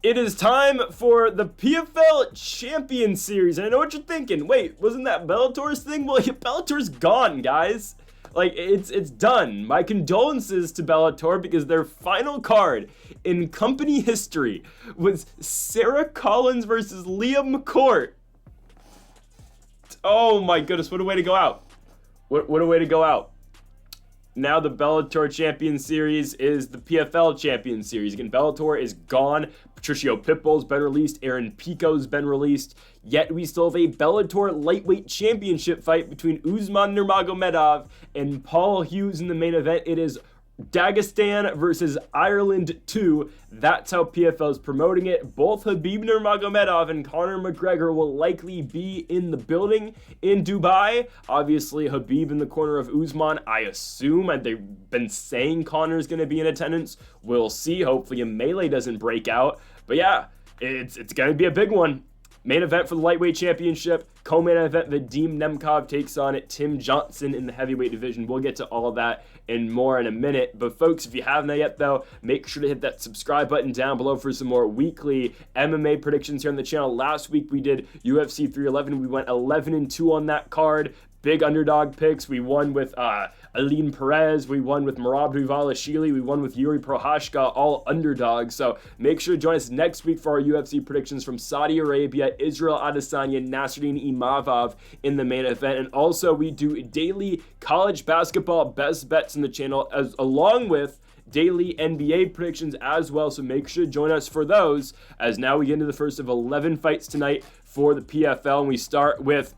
It is time for the PFL Champion Series. And I know what you're thinking. Wait, wasn't that Bellator's thing? Well, Bellator's gone, guys. Like, it's done. My condolences to Bellator because their final card in company history was Sarah Collins versus Liam McCourt. Oh my goodness, what a way to go out. What a way to go out. Now the Bellator Champion Series is the PFL Champion Series. Again, Bellator is gone. Patricio Pitbull's been released. Aaron Pico's been released. Yet we still have a Bellator lightweight championship fight between Usman Nurmagomedov and Paul Hughes in the main event. It is Dagestan versus Ireland 2. That's how PFL is promoting it. Both Khabib Nurmagomedov and Conor McGregor will likely be in the building in Dubai. Obviously, Khabib in the corner of Usman. I assume, and they've been saying Conor's going to be in attendance. We'll see. Hopefully a melee doesn't break out. But yeah, it's going to be a big one. Main event for the lightweight championship. Co-main event, Vadim Nemkov takes on Tim Johnson in the heavyweight division. We'll get to all of that and more in a minute. But folks, if you haven't yet though, make sure to hit that subscribe button down below for some more weekly MMA predictions here on the channel. Last week we did UFC 311. We went 11-2 on that card. Big underdog picks. We won with Aline Perez. We won with Merab Dvalishvili. We won with Yuri Prohashka, all underdogs. So make sure to join us next week for our UFC predictions from Saudi Arabia, Israel Adesanya, Nasruddin Imavov in the main event. And also we do daily college basketball best bets in the channel, along with daily NBA predictions as well. So make sure to join us for those, as now we get into the first of 11 fights tonight for the PFL. And we start with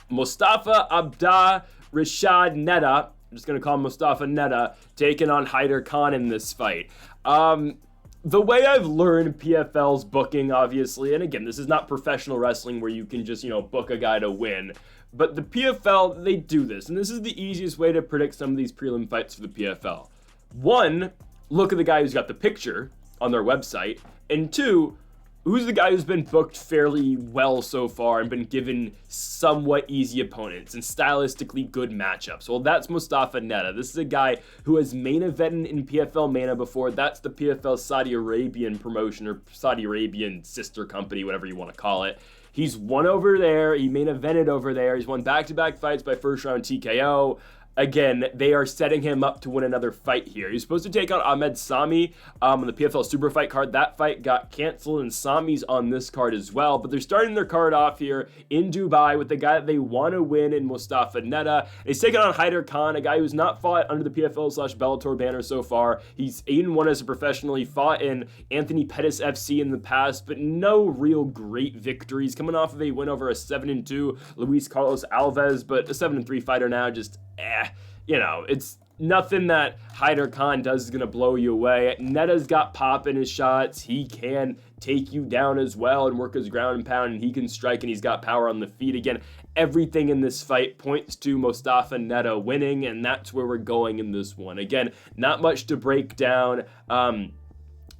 Mustafa Abda Rashad Neta, I'm just going to call him Mustafa Neta, taking on Haider Khan in this fight. The way I've learned PFL's booking, obviously, and again, this is not professional wrestling where you can just, book a guy to win. But the PFL, they do this, and this is the easiest way to predict some of these prelim fights for the PFL. One, look at the guy who's got the picture on their website, and two, who's the guy who's been booked fairly well so far and been given somewhat easy opponents and stylistically good matchups? Well, that's Mustafa Neta. This is a guy who has main evented in PFL Mana before. That's the PFL Saudi Arabian promotion, or Saudi Arabian sister company, whatever you want to call it. He's won over there. He main evented over there. He's won back-to-back fights by first round TKO. Again, they are setting him up to win another fight here. He's supposed to take on Ahmed Sami on the PFL Super Fight card. That fight got canceled, and Sami's on this card as well. But they're starting their card off here in Dubai with the guy that they want to win in Mustafa Neta. And he's taking on Haider Khan, a guy who's not fought under the PFL/Bellator banner so far. He's 8-1 as a professional. He fought in Anthony Pettis FC in the past, but no real great victories. Coming off of a win over a 7-2 Luis Carlos Alves, but a 7-3 fighter now, just it's nothing that Haider Khan does is going to blow you away. Neta's got pop in his shots. He can take you down as well and work his ground and pound, and he can strike, and he's got power on the feet. Again, everything in this fight points to Mustafa Neta winning, and that's where we're going in this one. Again, not much to break down.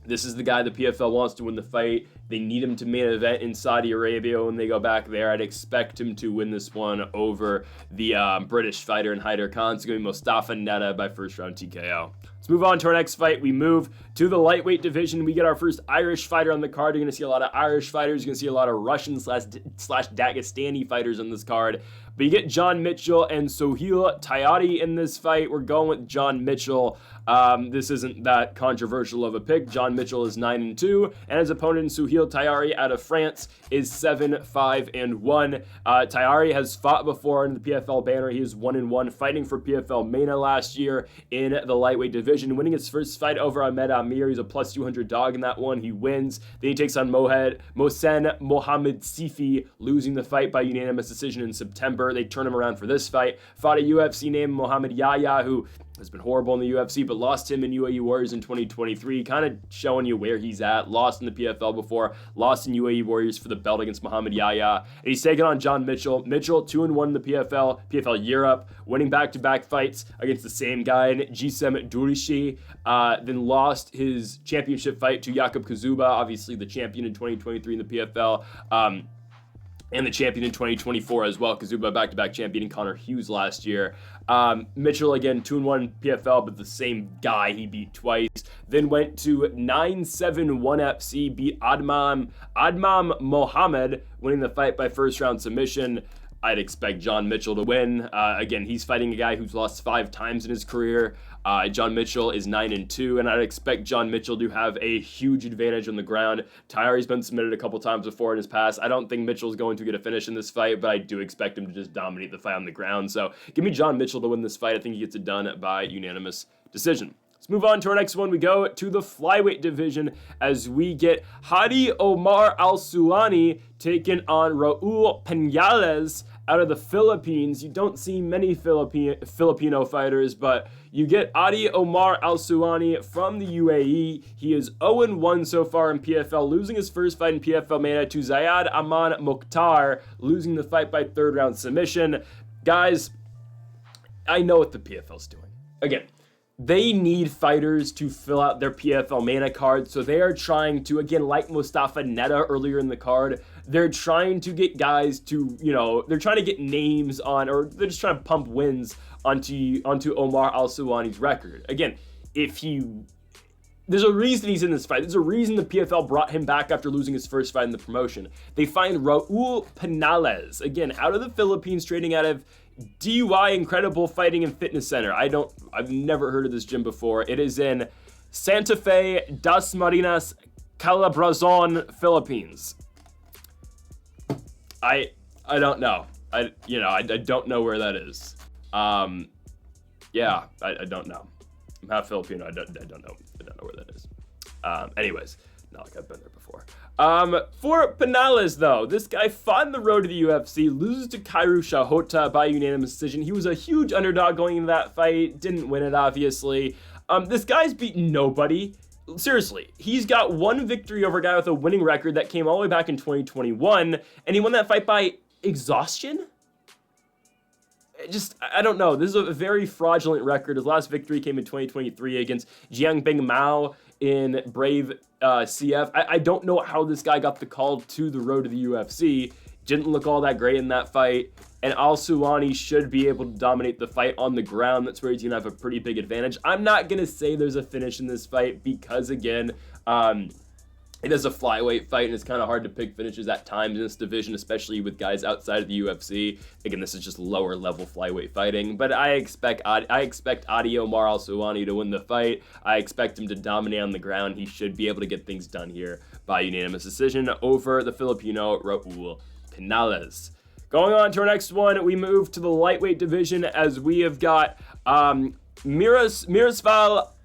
This is the guy the PFL wants to win the fight. They need him to main event in Saudi Arabia when they go back there. I'd expect him to win this one over the British fighter in Haider Khan. It's going to be Mustafa Neta by first round TKO. Let's move on to our next fight. We move to the lightweight division. We get our first Irish fighter on the card. You're going to see a lot of Irish fighters. You're going to see a lot of Russian slash Dagestani fighters on this card. But you get John Mitchell and Sohail Tyari in this fight. We're going with John Mitchell. This isn't that controversial of a pick. John Mitchell is 9-2, and his opponent Sohail Tyari out of France is 7-5-1. Tyari has fought before in the PFL banner. He is 1-1, fighting for PFL Mana last year in the lightweight division, winning his first fight over Ahmed Amir. He's a plus 200 dog in that one. He wins. Then he takes on Mohsen Mohamed Sifi, losing the fight by unanimous decision in September. They turn him around for this fight. Fought a UFC named Mohamed Yahya, who has been horrible in the UFC, but lost him in UAE Warriors in 2023, kind of showing you where he's at. Lost in the PFL before, lost in UAE Warriors for the belt against Mohamed Yahya. And he's taking on John Mitchell. Mitchell, 2-1 in the PFL Europe, winning back-to-back fights against the same guy, Gisem Durishi. Then lost his championship fight to Yakob Kazuba, obviously the champion in 2023 in the PFL. and the champion in 2024 as well, Kazuba back-to-back champion Connor Hughes last year. Mitchell, again, 2-1 PFL, but the same guy he beat twice. Then went to 9-7-1 FC, beat Admam Mohammed, winning the fight by first-round submission. I'd expect John Mitchell to win. Again, he's fighting a guy who's lost 5 times in his career. John Mitchell is 9-2, and I'd expect John Mitchell to have a huge advantage on the ground. Tyari's been submitted a couple times before in his past. I don't think Mitchell's going to get a finish in this fight, but I do expect him to just dominate the fight on the ground. So give me John Mitchell to win this fight. I think he gets it done by unanimous decision. Let's move on to our next one. We go to the flyweight division as we get Hadi Omar Aluwani taking on Raul Penales out of the Philippines. You don't see many Filipino fighters, but you get Hadi Omar Aluwani from the UAE. He is 0-1 so far in PFL, losing his first fight in PFL Mania to Zayad Aman Mokhtar, losing the fight by third-round submission. Guys, I know what the PFL's doing. Again, they need fighters to fill out their PFL Mana card, so they are trying to, again, like Mustafa Neta earlier in the card, they're trying to get guys to, they're trying to get names on, or they're just trying to pump wins onto Omar Aluwani's record. Again, there's a reason he's in this fight. There's a reason the PFL brought him back after losing his first fight in the promotion. They find Raul Penales, again, out of the Philippines, training out of DY Incredible Fighting and Fitness Center. I've never heard of this gym before. It is in Santa Fe, Das Marinas, Calabarzon, Philippines. I don't know. I don't know where that is. I don't know. I'm half Filipino. I don't know where that is. Anyways, not like I've been there before. For Penales, though, this guy fought on the road to the UFC, loses to Kairu Shahota by unanimous decision. He was a huge underdog going into that fight, didn't win it, obviously. This guy's beaten nobody. Seriously, he's got one victory over a guy with a winning record that came all the way back in 2021, and he won that fight by exhaustion? I don't know. This is a very fraudulent record. His last victory came in 2023 against Jiangbing Mao in Brave CF. I don't know how this guy got the call to the road to the UFC. Didn't look all that great in that fight. And Aluwani should be able to dominate the fight on the ground. That's where he's going to have a pretty big advantage. I'm not going to say there's a finish in this fight because, again, it is a flyweight fight, and it's kind of hard to pick finishes at times in this division, especially with guys outside of the UFC. Again, this is just lower level flyweight fighting, but I expect Hadi Omar Aluwani to win the fight. I expect him to dominate on the ground. He should be able to get things done here by unanimous decision over the Filipino Raul Penales. Going on to our next one, we move to the lightweight division as we have got Mirval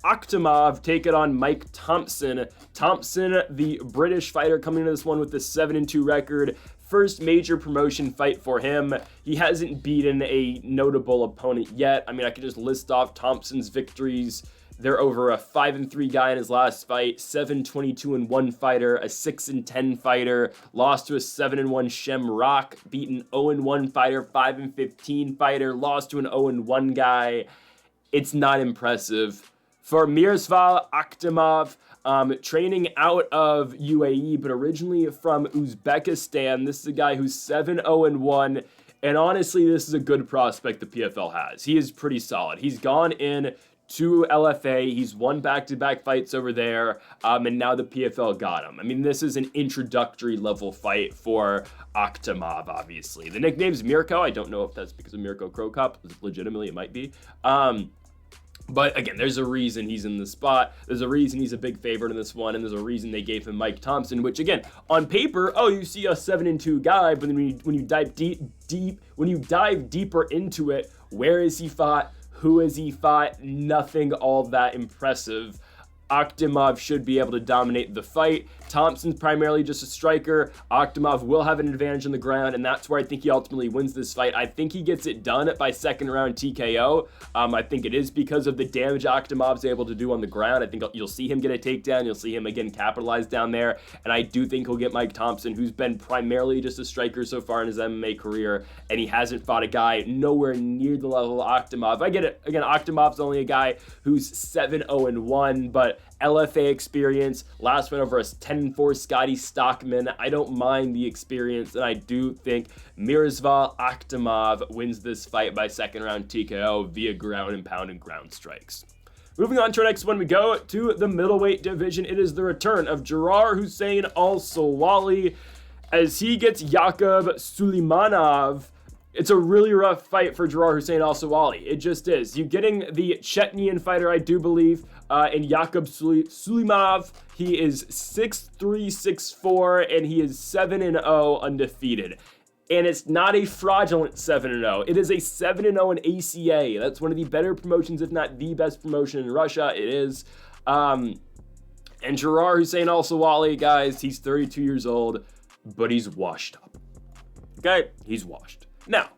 Akhtamov taking on Mike Thompson. Thompson, the British fighter, coming into this one with a 7-2 record. First major promotion fight for him. He hasn't beaten a notable opponent yet. I mean, I could just list off Thompson's victories. They're over a 5-3 guy in his last fight, 7-22-1 fighter, a 6-10 fighter, lost to a 7-1 Shem Rock, beaten 0-1 fighter, 5-15 fighter, lost to an 0-1 guy. It's not impressive. For Mirval Akhtamov, training out of UAE, but originally from Uzbekistan, this is a guy who's 7-0-1, and honestly, this is a good prospect the PFL has. He is pretty solid. He's gone in to LFA, he's won back-to-back fights over there, and now the PFL got him. I mean, this is an introductory level fight for Akhtamov, obviously. The nickname's Mirko. I don't know if that's because of Mirko Krokop. Legitimately, it might be. But again, there's a reason he's in the spot. There's a reason he's a big favorite in this one, and there's a reason they gave him Mike Thompson, which again, on paper, you see a 7-2 guy, but then when you dive deeper into it, where has he fought? Who has he fought? Nothing all that impressive. Akhtamov should be able to dominate the fight. Thompson's primarily just a striker. Akhtamov will have an advantage on the ground, and that's where I think he ultimately wins this fight. I think he gets it done by second round TKO. I think it is because of the damage Akhtamov's able to do on the ground. I think you'll see him get a takedown. You'll see him, again, capitalize down there, and I do think he'll get Mike Thompson, who's been primarily just a striker so far in his MMA career, and he hasn't fought a guy nowhere near the level of Akhtamov. I get it. Again, Akhtamov's only a guy who's 7-0-1, but but LFA experience. Last win over a 10-4 Scotty Stockman. I don't mind the experience, and I do think Mirval Akhtamov wins this fight by second round TKO via ground and pound and ground strikes. Moving on to our next one, we go to the middleweight division. It is the return of Gerard Hussein Al-Sawali as he gets Yakob Sulaimanov. It's a really rough fight for Gerard Hussein Al-Sawali. It just is. You're getting the Chechenian fighter, I do believe, in Yakob Sulaimanov. He is 6'3", 6'4", and he is 7-0 undefeated. And it's not a fraudulent 7-0. It is a 7-0 in ACA. That's one of the better promotions, if not the best promotion in Russia. It is. And Gerard Hussein Al-Sawali, guys, he's 32 years old, but he's washed up. Okay? He's washed. Now,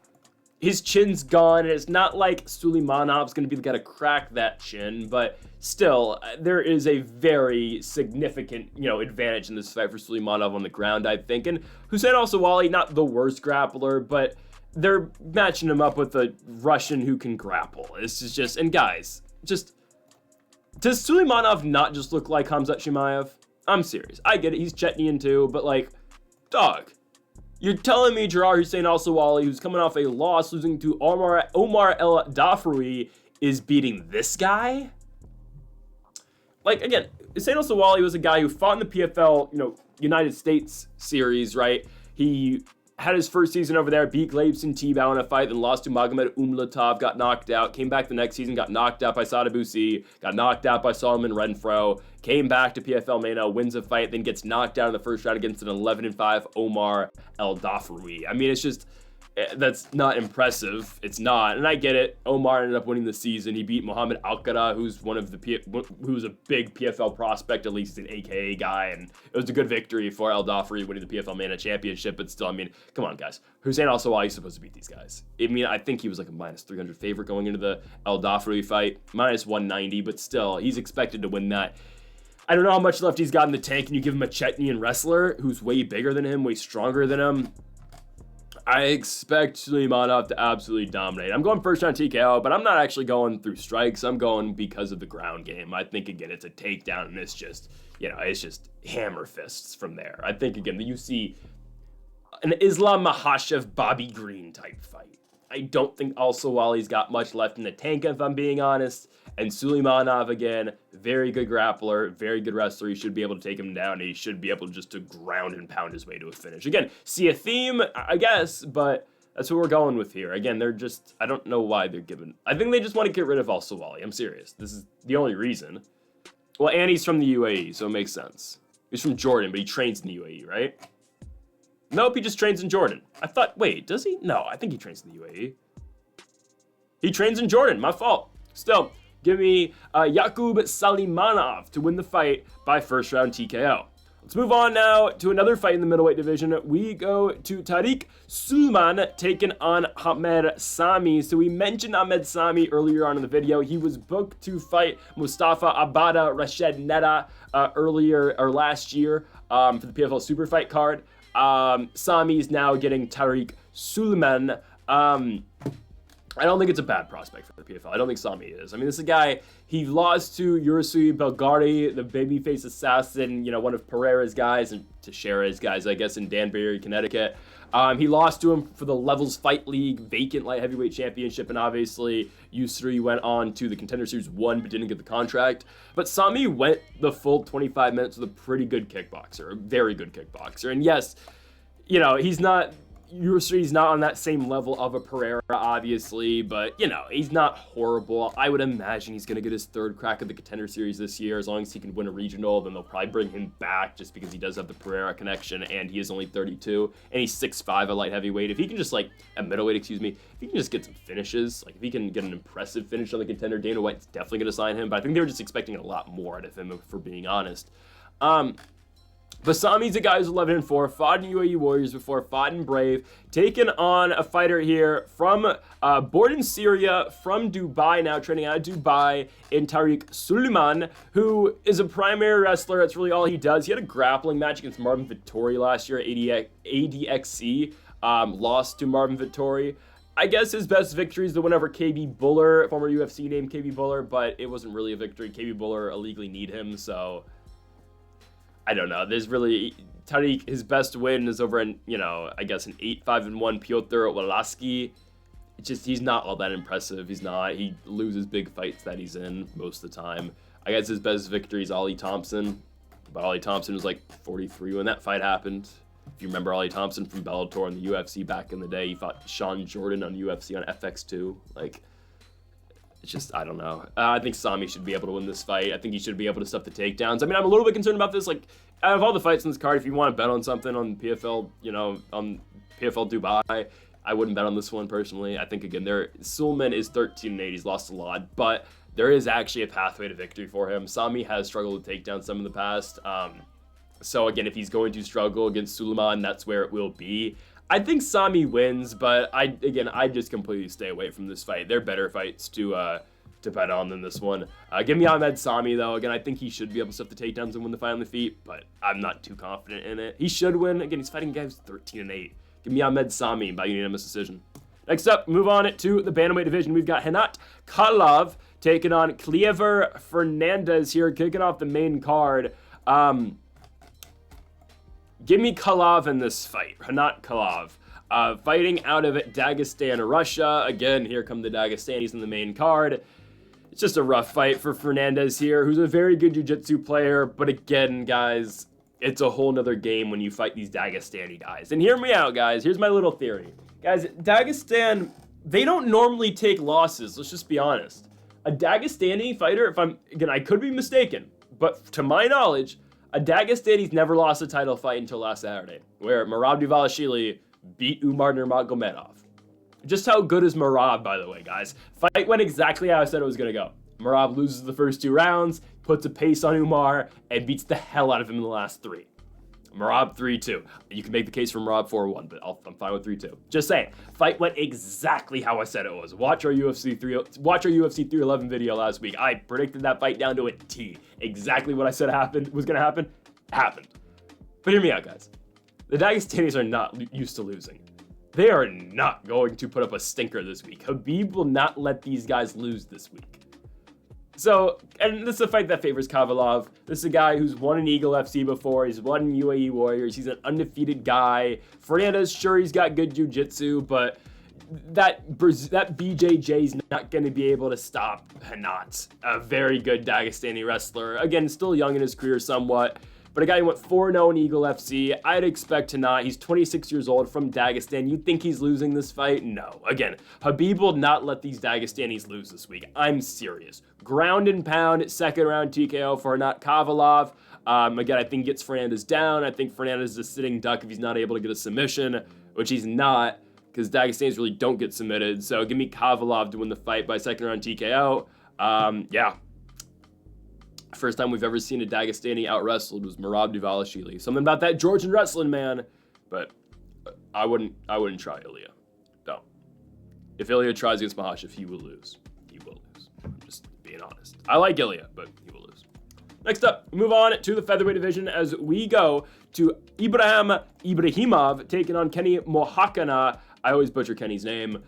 his chin's gone, and it's not like Sulaimanov's going to be the guy to crack that chin, but still, there is a very significant, advantage in this fight for Sulaimanov on the ground, I think. And Hussein Al-Sawali, not the worst grappler, but they're matching him up with a Russian who can grapple. This is just, and guys, just, does Sulaimanov not just look like Khamzat Chimaev? I'm serious. I get it, he's Chechenian too, but like, dog. You're telling me Gerard Hussein Al-Sawali, who's coming off a loss, losing to Omar El Dafraoui, is beating this guy? Like, again, Hussein Al-Sawali was a guy who fought in the PFL, United States series, right? He had his first season over there, beat Glebson T-Bow in a fight, then lost to Magomed Umlatov, got knocked out, came back the next season, got knocked out by Sada Busi, got knocked out by Solomon Renfro, came back to PFL Mano, wins a fight, then gets knocked out in the first round against an 11-5 Omar El Dafraoui. I mean, it's just, that's not impressive. It's not, and I get it. Omar ended up winning the season. He beat Mohamed Alkara, who's who's a big PFL prospect, at least he's an AKA guy, and it was a good victory for El Dafraoui winning the PFL Mana Championship. But still, I mean, come on, guys. Hussein Al-Sawali is supposed to beat these guys. I mean, I think he was like a minus 300 favorite going into the El Dafraoui fight, minus 190, but still, he's expected to win that. I don't know how much left he's got in the tank, and you give him a Chechenian wrestler who's way bigger than him, way stronger than him. I expect Sulaimanov to absolutely dominate. I'm going first round TKO, but I'm not actually going through strikes. I'm going because of the ground game. I think, again, it's a takedown, and it's just, it's just hammer fists from there. I think, again, that you see an Islam Makhachev, Bobby Green type fight. I don't think Al-Sawali's got much left in the tank, if I'm being honest. And Sulaimanov, again, very good grappler, very good wrestler. He should be able to take him down, and he should be able just to ground and pound his way to a finish. Again, see a theme, I guess, but that's what we're going with here. Again, they're just, I don't know why they're giving, I think they just want to get rid of Al-Sawali. I'm serious. This is the only reason. Well, and he's from the UAE, so it makes sense. He's from Jordan, but he trains in the UAE, right? Nope, he just trains in Jordan. I thought, wait, does he? No, I think he trains in the UAE. He trains in Jordan, my fault. Still, give me Yakob Sulaimanov to win the fight by first round TKO. Let's move on now to another fight in the middleweight division. We go to Tarik Suman taking on Ahmed Sami. So we mentioned Ahmed Sami earlier on in the video. He was booked to fight Mustafa Abada Rashid Neta last year for the PFL Super Fight card. Sami's now getting Tarik Suman. I don't think it's a bad prospect for the PFL. I don't think Sami is. I mean, this is a guy, he lost to Yurusui Belgari, the babyface assassin, one of Pereira's guys and Teixeira's guys, I guess, in Danbury, Connecticut. He lost to him for the Levels Fight League vacant light heavyweight championship, and obviously Yusri went on to the Contender Series 1 but didn't get the contract. But Sami went the full 25 minutes with a pretty good kickboxer, a very good kickboxer. And yes, he's not... Yusri's not on that same level of a Pereira, obviously, but, he's not horrible. I would imagine he's going to get his third crack at the Contender Series this year. As long as he can win a regional, then they'll probably bring him back just because he does have the Pereira connection, and he is only 32, and he's 6'5", a light heavyweight. If he can just, a middleweight, if he can just get some finishes, if he can get an impressive finish on the Contender, Dana White's definitely going to sign him, but I think they were just expecting a lot more out of him, if we're being honest. But Sami's a guy who's 11-4, fought in UAE Warriors before, fought in Brave, taken on a fighter here from, born in Syria, from Dubai, now training out of Dubai, in Tarik Suleiman, who is a primary wrestler. That's really all he does. He had a grappling match against Marvin Vittori last year at ADXC, lost to Marvin Vittori. I guess his best victory is the win over KB Buller, former UFC name KB Buller, but it wasn't really a victory. KB Buller illegally kneed him, so I don't know. There's really Tarik, his best win is over an, I guess an 8-5-1 Piotr Walaski. It's just, he's not all that impressive. He loses big fights that he's in most of the time. I guess his best victory is Ali Thompson, but Ali Thompson was like 43 when that fight happened. If you remember Ali Thompson from Bellator and the UFC back in the day, he fought Sean Jordan on UFC on FX2. Like, it's just, I don't know. I think Sami should be able to win this fight. I think he should be able to stuff the takedowns. I mean, I'm a little bit concerned about this. Like, out of all the fights in this card, if you want to bet on something on PFL, on PFL Dubai, I wouldn't bet on this one personally. I think, again, Sulman is 13-8. He's lost a lot, but there is actually a pathway to victory for him. Sami has struggled to take down some in the past. So again, if he's going to struggle against Suleiman, that's where it will be. I think Sami wins, but I just completely stay away from this fight. There are better fights to bet on than this one. Give me Ahmed Sami though. Again, I think he should be able to stuff the takedowns and win the fight on the feet, but I'm not too confident in it. He should win. Again, he's fighting guys 13-8. Give me Ahmed Sami by unanimous decision. Next up, move on to the bantamweight division. We've got Hnatkov taking on Clever Fernandez here, kicking off the main card. Give me Kalav in this fight. Hnatkov. Fighting out of Dagestan, Russia. Again, here come the Dagestanis in the main card. It's just a rough fight for Fernandez here, who's a very good jiu-jitsu player. But again, guys, it's a whole nother game when you fight these Dagestani guys. And hear me out, guys. Here's my little theory. Guys, Dagestan, they don't normally take losses. Let's just be honest. A Dagestani fighter, I could be mistaken, but to my knowledge, a Dagestani's never lost a title fight until last Saturday, where Merab Dvalishvili beat Umar Nurmagomedov. Just how good is Merab, by the way, guys? Fight went exactly how I said it was going to go. Merab loses the first 2 rounds, puts a pace on Umar, and beats the hell out of him in the last 3. Merab 3-2. You can make the case for Merab 4-1, but I'm fine with 3-2. Just saying, fight went exactly how I said it was. Watch our UFC 311 video last week. I predicted that fight down to a T. Exactly what I said was going to happen, happened. But hear me out, guys. The Dagestanis are not used to losing. They are not going to put up a stinker this week. Khabib will not let these guys lose this week. So, and this is a fight that favors Kavalov. This is a guy who's won an Eagle FC before. He's won in UAE Warriors. He's an undefeated guy. Fernandez, sure, he's got good jiu-jitsu, but that BJJ's not going to be able to stop Hnat, a very good Dagestani wrestler. Again, still young in his career somewhat, but a guy who went 4-0 in Eagle FC. I'd expect Hnat. He's 26 years old from Dagestan. You think he's losing this fight? No. Again, Khabib will not let these Dagestanis lose this week. I'm serious. Ground and pound, second round TKO for Hnatkov. Again, I think he gets Fernandez down. I think Fernandez is a sitting duck if he's not able to get a submission, which he's not, because Dagestanis really don't get submitted. So give me Kavalov to win the fight by second round TKO. Yeah. First time we've ever seen a Dagestani out-wrestled was Merab Dvalishvili. Something about that Georgian wrestling, man. But I wouldn't try Ilya. Don't. If Ilya tries against Mahashev, he will lose. He will lose. I'm just being honest. I like Ilya, but he will lose. Next up, move on to the featherweight division as we go to Ibraimov taking on Kenny Mohakana. I always butcher Kenny's name.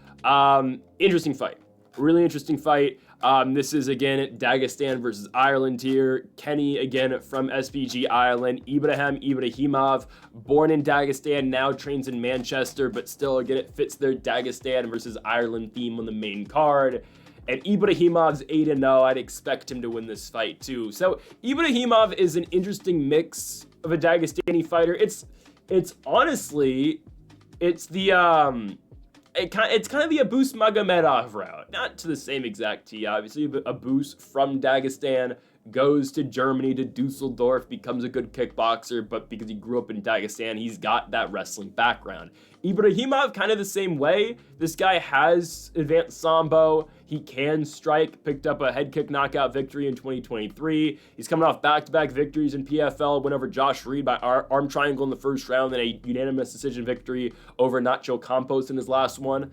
Interesting fight. Really interesting fight. This is, again, Dagestan versus Ireland here. Kenny, again, from SPG Ireland. Ibraimov, born in Dagestan, now trains in Manchester, but still, again, it fits their Dagestan versus Ireland theme on the main card. And Ibraimov's 8-0. I'd expect him to win this fight, too. So, Ibraimov is an interesting mix of a Dagestani fighter. It's honestly, it's the, it's kind of the Abus Magomedov route. Not to the same exact T, obviously, but Abus from Dagestan goes to Germany, to Dusseldorf, becomes a good kickboxer, but because he grew up in Dagestan, he's got that wrestling background. Ibraimov, kind of the same way. This guy has advanced Sambo. He can strike, picked up a head kick knockout victory in 2023. He's coming off back-to-back victories in PFL, went over Josh Reed by arm triangle in the first round, then a unanimous decision victory over Nacho Campos in his last one.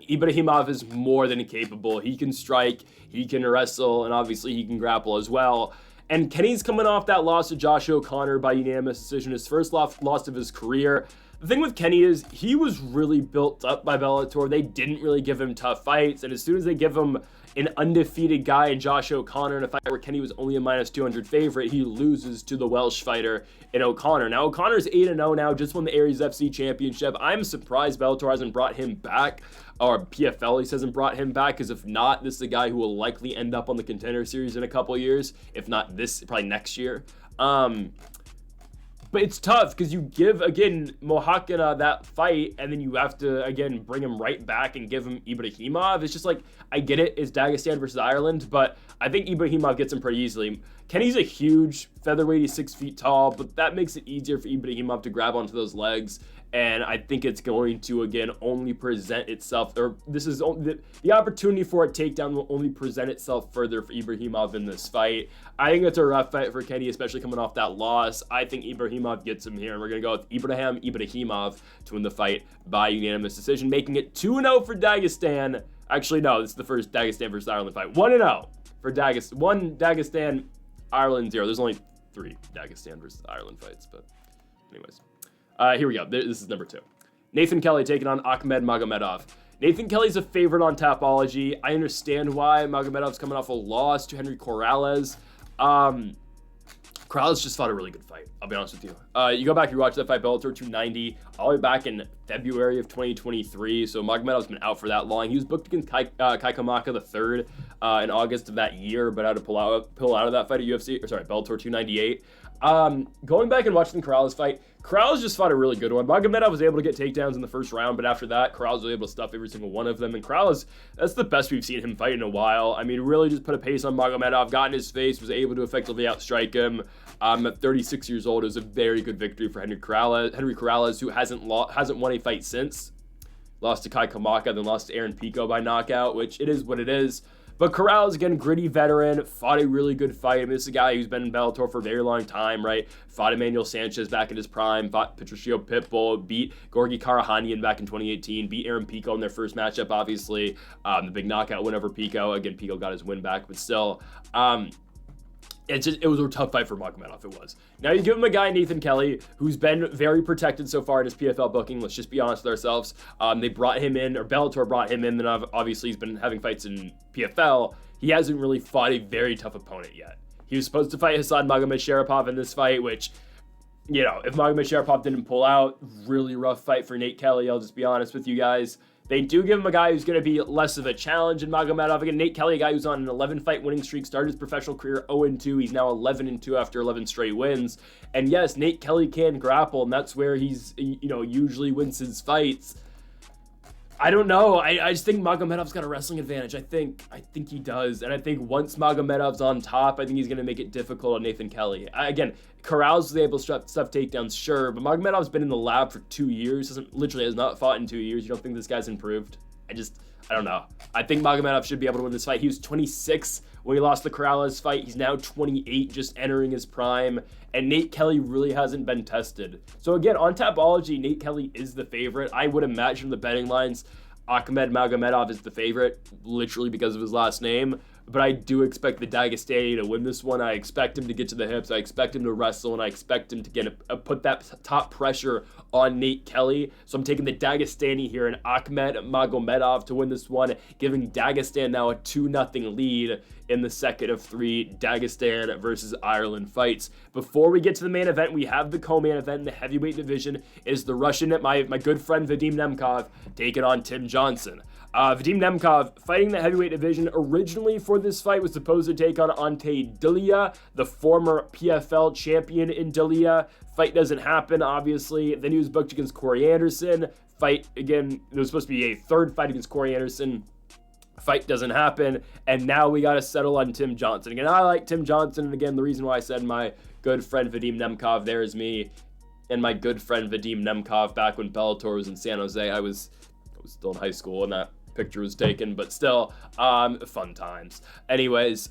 Ibraimov is more than capable. He can strike, he can wrestle, and obviously he can grapple as well. And Kenny's coming off that loss to Josh O'Connor by unanimous decision, his first loss of his career. The thing with Kenny is he was really built up by Bellator. They didn't really give him tough fights, and as soon as they give him an undefeated guy in Josh O'Connor in a fight where Kenny was only a -200 favorite, he loses to the Welsh fighter in O'Connor. Now, O'Connor's 8-0 now, just won the Aries FC Championship. I'm surprised Bellator hasn't brought him back, or PFL at least hasn't brought him back, because if not, this is a guy who will likely end up on the Contender Series in a couple years, if not this, probably next year. But it's tough because you give, again, Moaka that fight, and then you have to, again, bring him right back and give him Ibraimov. It's just like, I get it, it's Dagestan versus Ireland, but I think Ibraimov gets him pretty easily. Kenny's a huge featherweight, he's 6 feet tall, but that makes it easier for Ibraimov to grab onto those legs. And I think it's going to, again, only present itself, or this is the opportunity for a takedown will only present itself further for Ibraimov in this fight. I think it's a rough fight for Kenny, especially coming off that loss. I think Ibraimov gets him here, and we're going to go with Ibraimov to win the fight by unanimous decision, making it 2-0 for Dagestan. Actually, no, this is the first Dagestan versus Ireland fight. 1-0 for Dagestan. 1 Dagestan, Ireland 0. There's only 3 Dagestan versus Ireland fights, but anyways. Here we go. This is number 2. Nathan Kelly taking on Ahmed Magomedov. Nathan Kelly's a favorite on Tapology. I understand why. Magomedov's coming off a loss to Henry Corrales. Corrales just fought a really good fight, I'll be honest with you. You go back, you watch that fight, Bellator 290, all the way back in February of 2023, so Magomedov's been out for that long. He was booked against Kai Kamaka III in August of that year, but had to pull out of that fight at Bellator 298. Going back and watching the Corrales fight, Corrales just fought a really good one. Magomedov was able to get takedowns in the first round, but after that, Corrales was able to stuff every single one of them. And Corrales, that's the best we've seen him fight in a while. I mean, really just put a pace on Magomedov, got in his face, was able to effectively outstrike him. At 36 years old, it was a very good victory for Henry Corrales, who hasn't won a fight since. Lost to Kai Kamaka, then lost to Aaron Pico by knockout, which it is what it is. But Corrales, again, gritty veteran, fought a really good fight. I mean, this is a guy who's been in Bellator for a very long time, right? Fought Emmanuel Sanchez back in his prime, fought Patricio Pitbull, beat Gorgi Karahanian back in 2018, beat Aaron Pico in their first matchup, obviously. The big knockout win over Pico. Again, Pico got his win back, but still. It was a tough fight for Magomedov, it was. Now you give him a guy, Nathan Kelly, who's been very protected so far in his PFL booking. Let's just be honest with ourselves. They brought him in, or Bellator brought him in, then obviously he's been having fights in PFL. He hasn't really fought a very tough opponent yet. He was supposed to fight Hassan Magomedsharipov in this fight, which, you know, if Magomedsharipov didn't pull out, really rough fight for Nate Kelly, I'll just be honest with you guys. They do give him a guy who's going to be less of a challenge in Magomedov. Again, Nate Kelly, a guy who's on an 11-fight winning streak, started his professional career 0-2. He's now 11-2 after 11 straight wins. And yes, Nate Kelly can grapple, and that's where he's, usually wins his fights. I don't know. I just think Magomedov's got a wrestling advantage. I think he does. And I think once Magomedov's on top, I think he's going to make it difficult on Nathan Kelly. Again, Corrales was able to stuff takedowns, sure, but Magomedov's been in the lab for 2 years. Has not fought in 2 years. You don't think this guy's improved? I don't know. I think Magomedov should be able to win this fight. He was 26 when he lost the Corrales fight. He's now 28, just entering his prime. And Nate Kelly really hasn't been tested. So again, on Tapology, Nate Kelly is the favorite. I would imagine the betting lines, Ahmed Magomedov is the favorite, literally because of his last name. But I do expect the Dagestani to win this one. I expect him to get to the hips. I expect him to wrestle, and I expect him to put that top pressure on Nate Kelly. So I'm taking the Dagestani here and Ahmed Magomedov to win this one, giving Dagestan now a 2-0 lead in the second of 3 Dagestan versus Ireland fights. Before we get to the main event, we have the co-main event in the heavyweight division. Is the Russian, my good friend Vadim Nemkov, taking on Tim Johnson. Vadim Nemkov fighting the heavyweight division. Originally for this fight was supposed to take on Ante Dilia, the former PFL champion in Dilia. Fight doesn't happen, obviously. Then he was booked against Corey Anderson. Fight, again, there was supposed to be a third fight against Corey Anderson. Fight doesn't happen, and now we got to settle on Tim Johnson. Again, I like Tim Johnson, and again, the reason why I said my good friend Vadim Nemkov, there is me, and my good friend Vadim Nemkov back when Bellator was in San Jose. I was still in high school when that picture was taken, but still, fun times. Anyways,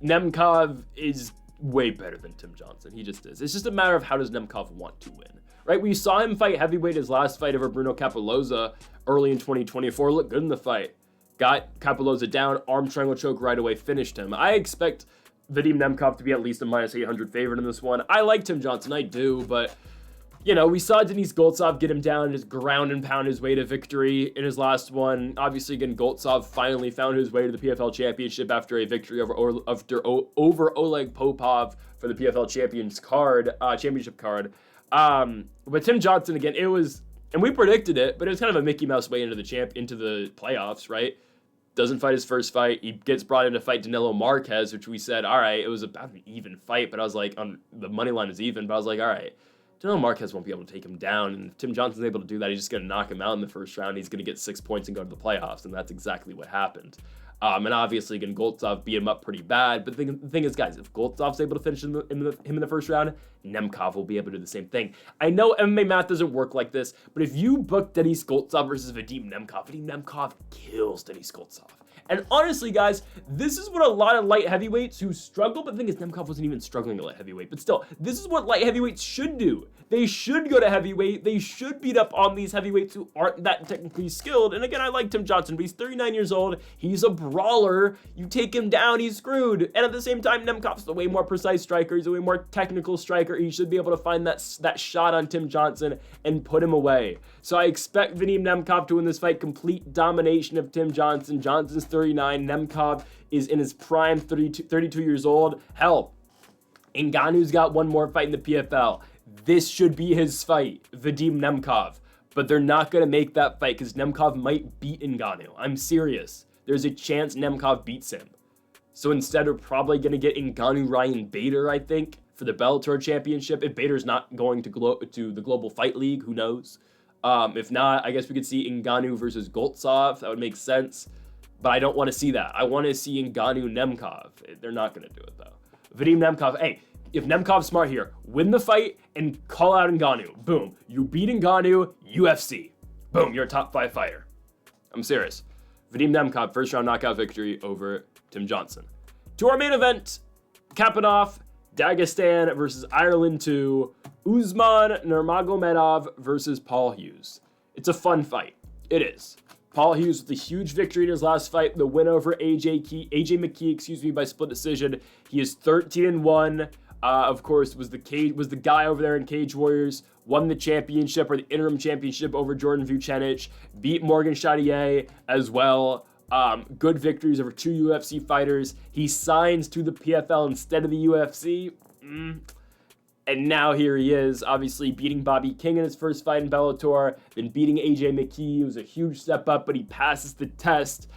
Nemkov is way better than Tim Johnson. He just is. It's just a matter of how does Nemkov want to win, right? We saw him fight heavyweight his last fight over Bruno Capoloza early in 2024. Looked good in the fight. Got Capoloza down, arm triangle choke right away, finished him. I expect Vadim Nemkov to be at least a -800 favorite in this one. I like Tim Johnson, I do, but we saw Denis Goltsov get him down and just ground and pound his way to victory in his last one. Obviously, again, Goltsov finally found his way to the PFL Championship after a victory over Oleg Popov for the PFL Championship card. But Tim Johnson, again, it was, and we predicted it, but it was kind of a Mickey Mouse way into the playoffs, right? Doesn't fight his first fight. He gets brought in to fight Danilo Marquez, which we said, all right, it was about an even fight, but I was like, on the money line is even, but I was like, all right, Danilo Marquez won't be able to take him down, and if Tim Johnson's able to do that, he's just going to knock him out in the first round. He's going to get 6 points and go to the playoffs, and that's exactly what happened. And obviously, again, Goltsov beat him up pretty bad. But the thing is, guys, if Goltsov's able to finish him in the first round, Nemkov will be able to do the same thing. I know MMA math doesn't work like this, but if you book Denis Goltsov versus Vadim Nemkov kills Denis Goltsov. And honestly, guys, this is what a lot of light heavyweights who struggle, but the thing is, Nemkov wasn't even struggling at light heavyweight. But still, this is what light heavyweights should do. They should go to heavyweight. They should beat up on these heavyweights who aren't that technically skilled. And again, I like Tim Johnson, but he's 39 years old. He's a brawler. You take him down, he's screwed. And at the same time, Nemkov's a way more precise striker. He's a way more technical striker. He should be able to find that shot on Tim Johnson and put him away. So I expect Vadim Nemkov to win this fight. Complete domination of Tim Johnson. Johnson's 39. Nemkov is in his prime, 32 years old. Hell, Ngannou's got one more fight in the PFL. This should be his fight, Vadim Nemkov. But they're not going to make that fight because Nemkov might beat Ngannou. I'm serious. There's a chance Nemkov beats him. So instead, we're probably going to get Ngannou Ryan Bader, I think, for the Bellator Championship. If Bader's not going to the Global Fight League, who knows? If not, I guess we could see Ngannou versus Goltsov. That would make sense. But I don't want to see that. I want to see Ngannou Nemkov. They're not going to do it, though. Vadim Nemkov, hey, if Nemkov's smart here, win the fight and call out Ngannou. Boom. You beat Ngannou, UFC. Boom, you're a top 5 fighter. I'm serious. Vadim Nemkov, first round knockout victory over Tim Johnson. To our main event, capping off, Dagestan versus Ireland 2, Usman Nurmagomedov versus Paul Hughes. It's a fun fight. It is. Paul Hughes with a huge victory in his last fight, the win over AJ McKee, by split decision. He is 13-1. Of course, was the guy over there in Cage Warriors, won the championship or the interim championship over Jordan Vucenic, beat Morgan Chartier as well. Good victories over 2 UFC fighters. He signs to the PFL instead of the UFC. And now here he is, obviously beating Bobby King in his first fight in Bellator, then beating AJ McKee. It was a huge step up, but he passes the test.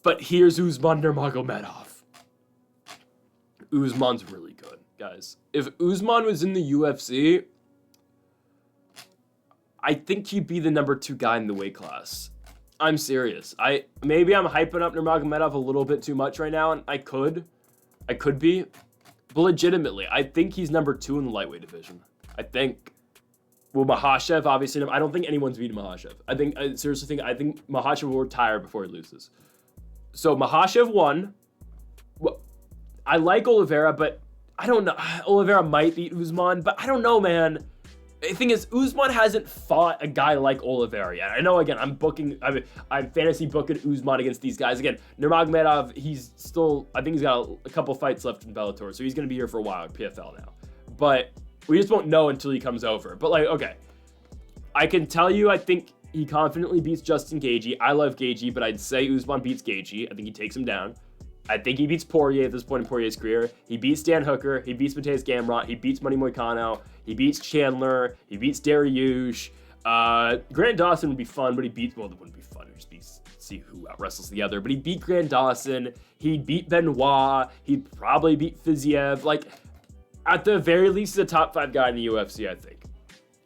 But here's Usman Nurmagomedov. Usman's really good, guys. If Usman was in the UFC, I think he'd be the number 2 guy in the weight class. I'm serious. Maybe I'm hyping up Nurmagomedov a little bit too much right now, and I could be. But legitimately, I think he's number 2 in the lightweight division. I think. Well, Makhachev, obviously, I don't think anyone's beating Makhachev. I seriously think Makhachev will retire before he loses. So Makhachev won. I like Oliveira, but I don't know. Oliveira might beat Usman, but I don't know, man. The thing is, Usman hasn't fought a guy like Oliveira yet. I know, again, I'm fantasy booking Usman against these guys. Again, Nurmagomedov, I think he's got a couple fights left in Bellator, so he's going to be here for a while at PFL now. But we just won't know until he comes over. But, okay. I can tell you, I think he confidently beats Justin Gaethje. I love Gaethje, but I'd say Usman beats Gaethje. I think he takes him down. I think he beats Poirier at this point in Poirier's career. He beats Dan Hooker. He beats Mateus Gamrot. He beats Money Moicano. He beats Chandler. He beats Dariush. Grant Dawson would be fun, but it wouldn't be fun. It would just see who out wrestles the other. But he beat Grant Dawson. He'd beat Benoit. He'd probably beat Fiziev. At the very least, he's a top 5 guy in the UFC, I think.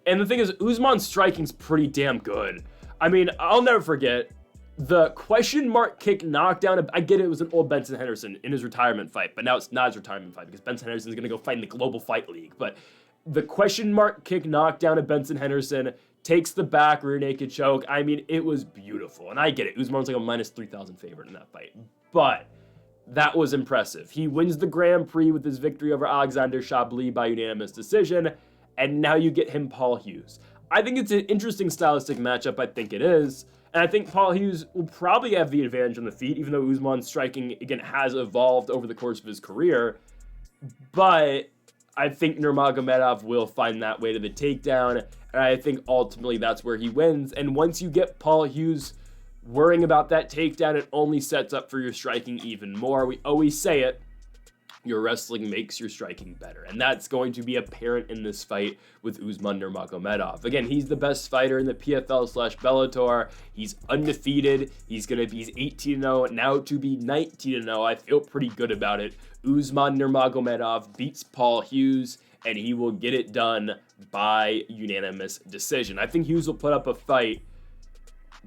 And the thing is, Usman's striking's pretty damn good. I'll never forget the question mark kick knockdown. I get it was an old Benson Henderson in his retirement fight, but now it's not his retirement fight because Benson Henderson's going to go fight in the Global Fight League. But the question mark kick knockdown of Benson Henderson takes the back rear naked choke. It was beautiful. And I get it. Usman's like a minus 3,000 favorite in that fight. But that was impressive. He wins the Grand Prix with his victory over Alexander Chablis by unanimous decision. And now you get him Paul Hughes. I think it's an interesting stylistic matchup. I think it is. And I think Paul Hughes will probably have the advantage on the feet, even though Usman's striking, again, has evolved over the course of his career. But I think Nurmagomedov will find that way to the takedown, and I think ultimately that's where he wins. And once you get Paul Hughes worrying about that takedown, it only sets up for your striking even more. We always say it, your wrestling makes your striking better, and that's going to be apparent in this fight with Usman Nurmagomedov. Again, he's the best fighter in the PFL/Bellator. He's undefeated. He's 18-0, now to be 19-0. I feel pretty good about it. Usman Nurmagomedov beats Paul Hughes, and he will get it done by unanimous decision. I think Hughes will put up a fight,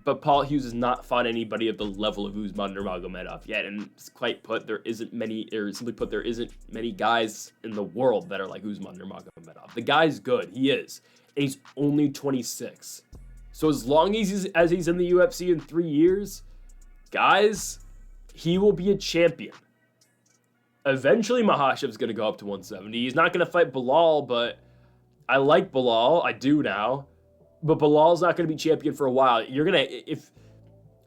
but Paul Hughes has not fought anybody of the level of Usman Nurmagomedov yet, and quite put, there isn't many guys in the world that are like Usman Nurmagomedov. The guy's good, he is, and he's only 26. So as long as he's in the UFC in 3 years, guys, he will be a champion. Eventually, Makhachev's going to go up to 170. He's not going to fight Belal, but I like Belal. I do now. But Bilal's not going to be champion for a while. If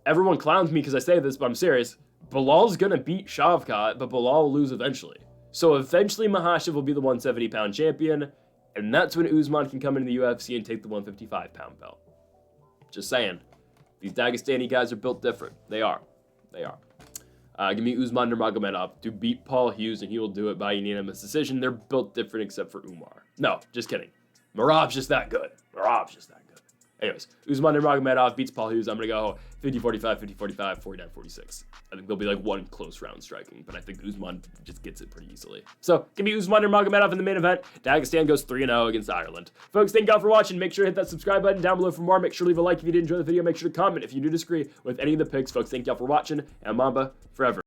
everyone clowns me because I say this, but I'm serious, Bilal's going to beat Shavkat, but Belal will lose eventually. So eventually Makhachev will be the 170-pound champion, and that's when Usman can come into the UFC and take the 155-pound belt. Just saying. These Dagestani guys are built different. They are. Give me Usman Nurmagomedov to beat Paul Hughes, and he will do it by unanimous decision. They're built different except for Umar. No, just kidding. Marav's just that good. Anyways, Usman Nurmagomedov beats Paul Hughes. I'm going to go 50-45, 50-45, 49-46. I think there'll be like one close round striking, but I think Usman just gets it pretty easily. So, give me Usman Nurmagomedov in the main event. Dagestan goes 3-0 against Ireland. Folks, thank y'all for watching. Make sure to hit that subscribe button down below for more. Make sure to leave a like if you did enjoy the video. Make sure to comment if you do disagree with any of the picks. Folks, thank y'all for watching, and Mamba forever.